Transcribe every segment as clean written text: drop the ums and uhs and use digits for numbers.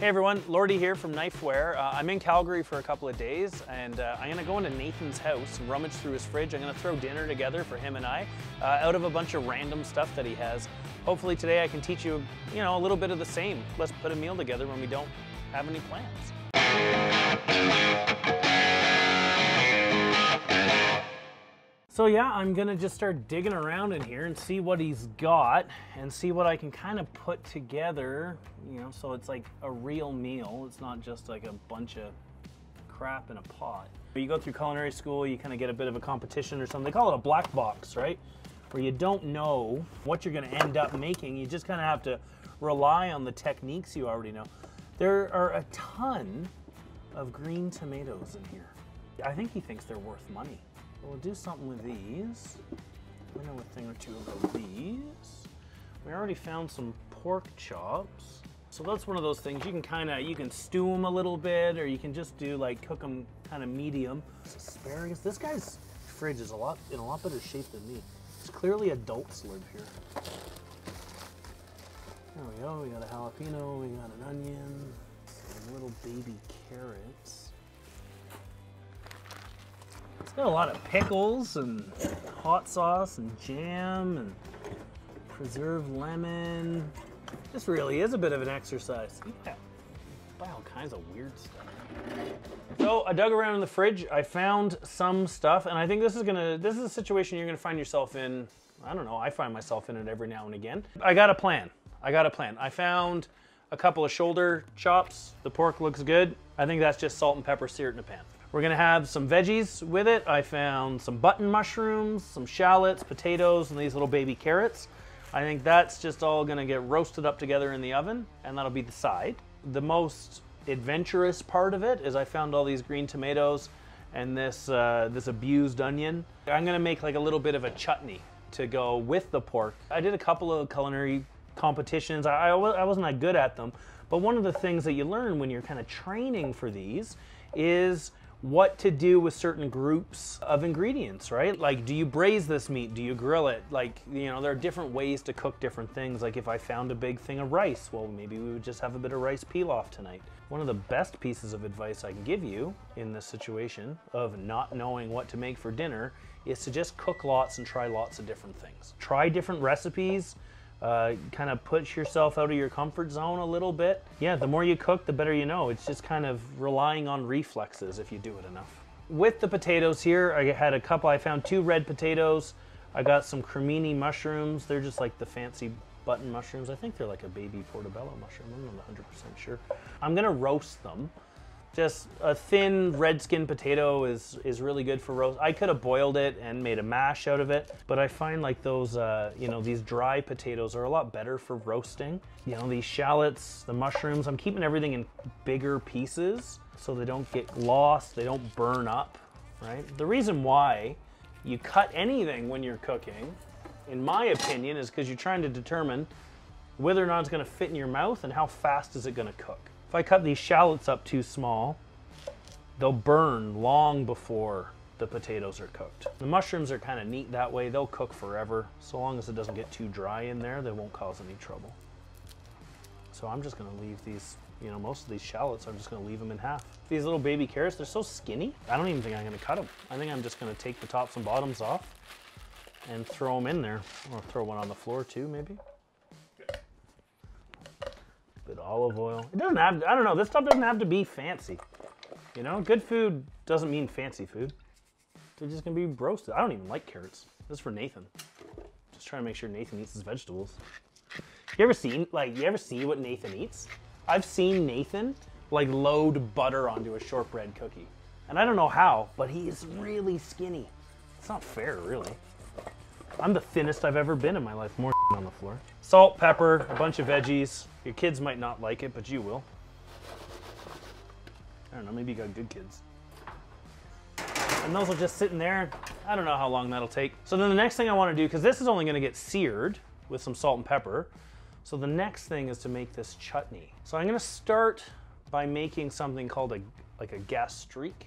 Hey everyone, Lordy here from Knifewear. I'm in Calgary for a couple of days and I'm gonna go into Nathan's house and rummage through his fridge. I'm gonna throw dinner together for him and I out of a bunch of random stuff that he has. Hopefully today I can teach you, a little bit of the same. Let's put a meal together when we don't have any plans. So yeah, I'm gonna just start digging around in here and see what he's got and see what I can kind of put together, so it's like a real meal. It's not just like a bunch of crap in a pot. You go through culinary school, you kind of get a bit of a competition or something. They call it a black box, right? Where you don't know what you're gonna end up making. You just kind of have to rely on the techniques you already know. There are a ton of green tomatoes in here. I think he thinks they're worth money. We'll do something with these. I know a thing or two about these. We already found some pork chops. So that's one of those things you can stew them a little bit, or you can just do cook them kind of medium. Asparagus. This guy's fridge is in a lot better shape than me. It's clearly adults live here. There we go. We got a jalapeno. We got an onion. Some little baby carrots. It's got a lot of pickles and hot sauce and jam and preserved lemon. This really is a bit of an exercise. Yeah, buy all kinds of weird stuff. So I dug around in the fridge. I found some stuff, and I think this is a situation you're gonna find yourself in. I don't know. I find myself in it every now and again. I got a plan. I found a couple of shoulder chops. The pork looks good. I think that's just salt and pepper seared in a pan. We're gonna have some veggies with it. I found some button mushrooms, some shallots, potatoes, and these little baby carrots. I think that's just all gonna get roasted up together in the oven, and that'll be the side. The most adventurous part of it is I found all these green tomatoes and this abused onion. I'm gonna make like a little bit of a chutney to go with the pork. I did a couple of culinary competitions. I wasn't that good at them, but one of the things that you learn when you're kind of training for these is what to do with certain groups of ingredients, right? Like, do you braise this meat? Do you grill it? There are different ways to cook different things. Like if I found a big thing of rice, well, maybe we would just have a bit of rice pilaf tonight. One of the best pieces of advice I can give you in this situation of not knowing what to make for dinner is to just cook lots and try lots of different things. Try different recipes. Kind of push yourself out of your comfort zone a little bit. Yeah, the more you cook, the better you know. It's just kind of relying on reflexes if you do it enough. With the potatoes here, I found 2 red potatoes. I got some cremini mushrooms. They're just like the fancy button mushrooms. I think they're like a baby portobello mushroom. I'm not 100% sure. I'm gonna roast them. Just a thin red skin potato is really good for roast. I could have boiled it and made a mash out of it, but I find like those, these dry potatoes are a lot better for roasting. These shallots, the mushrooms, I'm keeping everything in bigger pieces so they don't get lost, they don't burn up, right? The reason why you cut anything when you're cooking, in my opinion, is because you're trying to determine whether or not it's gonna fit in your mouth and how fast is it gonna cook. If I cut these shallots up too small, they'll burn long before the potatoes are cooked. The mushrooms are kind of neat that way. They'll cook forever. So long as it doesn't get too dry in there, they won't cause any trouble. So I'm just gonna leave these, most of these shallots, I'm just gonna leave them in half. These little baby carrots, they're so skinny. I don't even think I'm gonna cut them. I think I'm just gonna take the tops and bottoms off and throw them in there. Or throw one on the floor too, maybe. Bit of olive oil. It doesn't have, I don't know, this stuff doesn't have to be fancy. Good food doesn't mean fancy food. They're just gonna be roasted. I don't even like carrots. This is for Nathan. Just trying to make sure Nathan eats his vegetables. You ever see what Nathan eats? I've seen Nathan load butter onto a shortbread cookie. And I don't know how, but he is really skinny. It's not fair, really. I'm the thinnest I've ever been in my life. More on the floor. Salt, pepper, a bunch of veggies. Your kids might not like it, but you will. I don't know, maybe you got good kids. And those will just sit in there. I don't know how long that'll take. So then the next thing I want to do, because this is only going to get seared with some salt and pepper, so the next thing is to make this chutney. So I'm going to start by making something called a gastrique.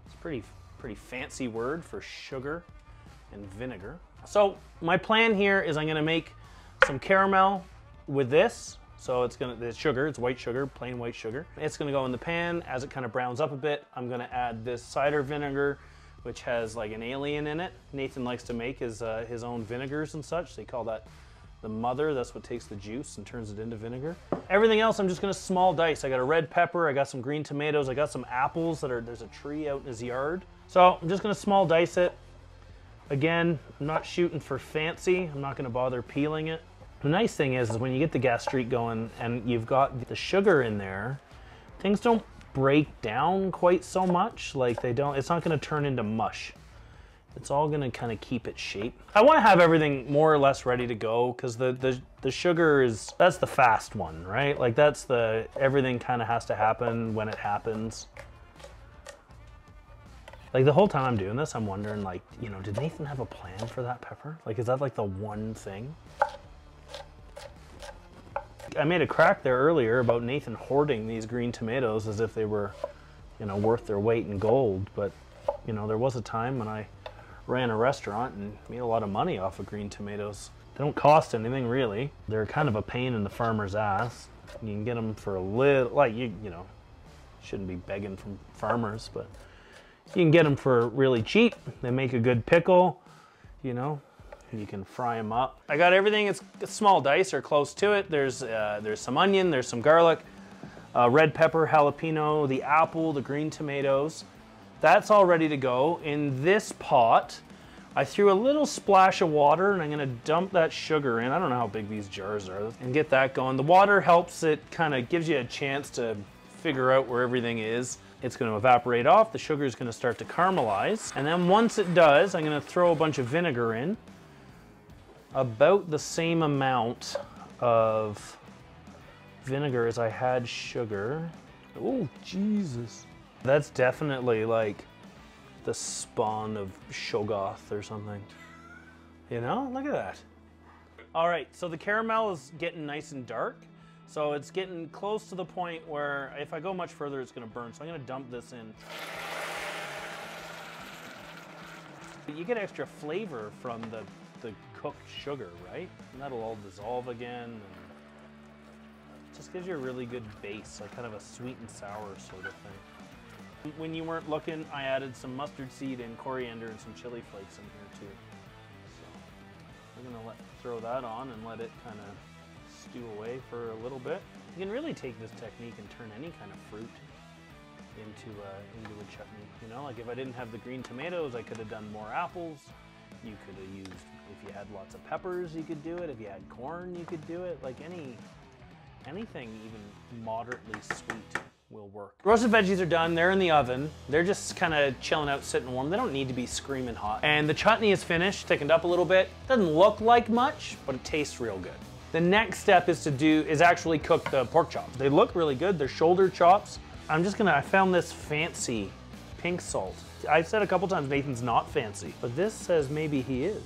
It's a pretty fancy word for sugar and vinegar. So my plan here is I'm gonna make some caramel with this, So it's sugar, it's white sugar, plain white sugar. It's gonna go in the pan. As it kind of browns up a bit, I'm gonna add this cider vinegar, which has like an alien in it. Nathan likes to make his own vinegars and such. They call that the mother. That's what takes the juice and turns it into vinegar. Everything else I'm just gonna small dice. I got a red pepper, I got some green tomatoes, I got some apples there's a tree out in his yard. So I'm just gonna small dice it. Again, I'm not shooting for fancy. I'm not gonna bother peeling it. The nice thing is when you get the gastrique going and you've got the sugar in there, things don't break down quite so much. Like it's not gonna turn into mush. It's all gonna kind of keep its shape. I wanna have everything more or less ready to go because the sugar that's the fast one, right? Like everything kind of has to happen when it happens. Like the whole time I'm doing this, I'm wondering like, you know, did Nathan have a plan for that pepper? Like, is that like the one thing? I made a crack there earlier about Nathan hoarding these green tomatoes as if they were, you know, worth their weight in gold. But, you know, there was a time when I ran a restaurant and made a lot of money off of green tomatoes. They don't cost anything really. They're kind of a pain in the farmer's ass. You can get them for a little, like you know, shouldn't be begging from farmers, but you can get them for really cheap. They make a good pickle, you know. You can fry them up. I got everything. It's small dice or close to it. There's some onion, there's some garlic, red pepper, jalapeno, the apple, the green tomatoes. That's all ready to go. In this pot, I threw a little splash of water and I'm gonna dump that sugar in. I don't know how big these jars are, and get that going. The water helps, it kind of gives you a chance to figure out where everything is. It's going to evaporate off. The sugar is going to start to caramelize. And then once it does, I'm going to throw a bunch of vinegar in. About the same amount of vinegar as I had sugar. Oh, Jesus. That's definitely like the spawn of Shoggoth or something. You know, look at that. All right, so the caramel is getting nice and dark. So it's getting close to the point where if I go much further, it's gonna burn. So I'm gonna dump this in. You get extra flavor from the cooked sugar, right? And that'll all dissolve again. And it just gives you a really good base, like kind of a sweet and sour sort of thing. When you weren't looking, I added some mustard seed and coriander and some chili flakes in here too. So we're gonna throw that on and let it kind of stew away for a little bit. You can really take this technique and turn any kind of fruit into a chutney. You know, like if I didn't have the green tomatoes, I could have done more apples. You could have used, if you had lots of peppers, you could do it. If you had corn, you could do it. Like anything even moderately sweet will work. Roasted veggies are done. They're in the oven. They're just kind of chilling out, sitting warm. They don't need to be screaming hot. And the chutney is finished, thickened up a little bit. Doesn't look like much, but it tastes real good. The next step is actually cook the pork chops. They look really good. They're shoulder chops. I found this fancy pink salt. I've said a couple times Nathan's not fancy, but this says maybe he is.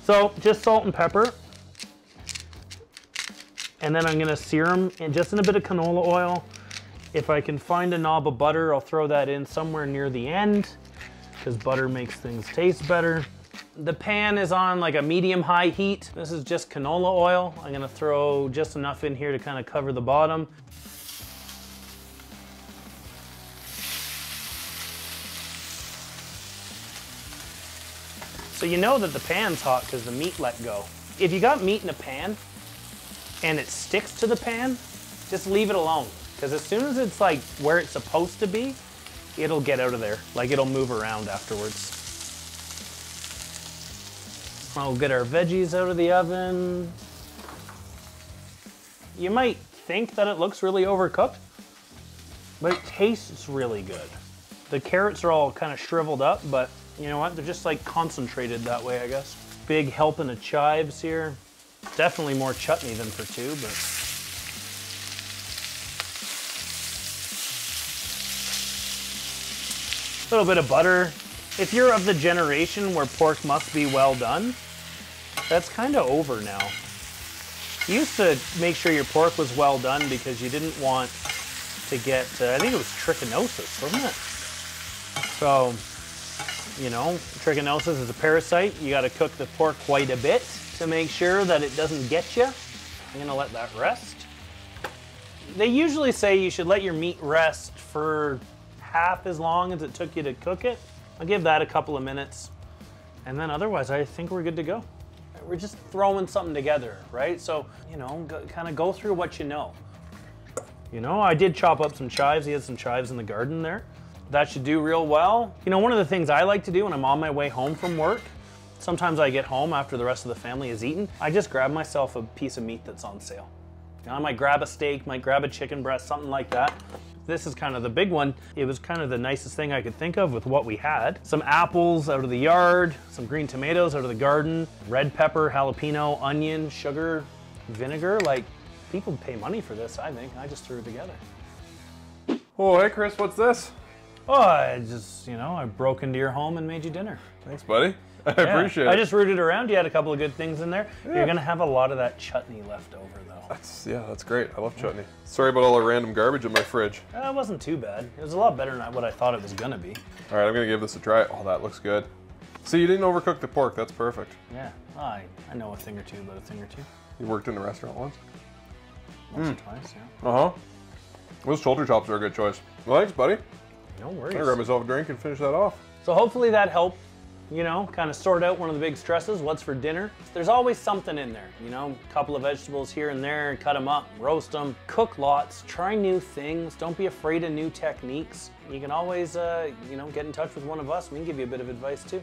So just salt and pepper. And then I'm gonna sear them just in a bit of canola oil. If I can find a knob of butter, I'll throw that in somewhere near the end because butter makes things taste better. The pan is on like a medium-high heat. This is just canola oil. I'm gonna throw just enough in here to kind of cover the bottom. So you know that the pan's hot because the meat let go. If you got meat in a pan and it sticks to the pan, just leave it alone. Because as soon as it's like where it's supposed to be, it'll get out of there. Like it'll move around afterwards. We'll get our veggies out of the oven. You might think that it looks really overcooked, but it tastes really good. The carrots are all kind of shriveled up, but you know what? They're just like concentrated that way, I guess. Big helping of chives here. Definitely more chutney than for two, but. A little bit of butter. If you're of the generation where pork must be well done, that's kind of over now. You used to make sure your pork was well done because you didn't want to get, I think it was trichinosis, wasn't it? So, you know, trichinosis is a parasite. You got to cook the pork quite a bit to make sure that it doesn't get you. I'm gonna let that rest. They usually say you should let your meat rest for half as long as it took you to cook it. I'll give that a couple of minutes. And then otherwise, I think we're good to go. We're just throwing something together, right? So, you know, kind of go through what you know. You know, I did chop up some chives. He had some chives in the garden there. That should do real well. You know, one of the things I like to do when I'm on my way home from work, sometimes I get home after the rest of the family has eaten, I just grab myself a piece of meat that's on sale. You know, I might grab a steak, might grab a chicken breast, something like that. This is kind of the big one. It was kind of the nicest thing I could think of with what we had. Some apples out of the yard, some green tomatoes out of the garden, red pepper, jalapeno, onion, sugar, vinegar. Like, people pay money for this, I think. I just threw it together. Oh, hey Chris, what's this? Oh, I just, you know, I broke into your home and made you dinner. Thanks, buddy. I appreciate it. I just rooted around. You had a couple of good things in there. Yeah. You're gonna have a lot of that chutney left over though. That's great. I love chutney. Sorry about all the random garbage in my fridge. It wasn't too bad. It was a lot better than what I thought it was gonna be. All right, I'm gonna give this a try. Oh, that looks good. See, you didn't overcook the pork. That's perfect. Yeah, I know a thing or two about a thing or two. You worked in a restaurant once? Once or twice, yeah. Uh-huh. Those shoulder chops are a good choice. Well, thanks, buddy. No worries. I'm gonna grab myself a drink and finish that off. So hopefully that helped, you know, kind of sort out one of the big stresses, what's for dinner. There's always something in there, you know, a couple of vegetables here and there, cut them up, roast them, cook lots, try new things, don't be afraid of new techniques. You can always, you know, get in touch with one of us. We can give you a bit of advice too.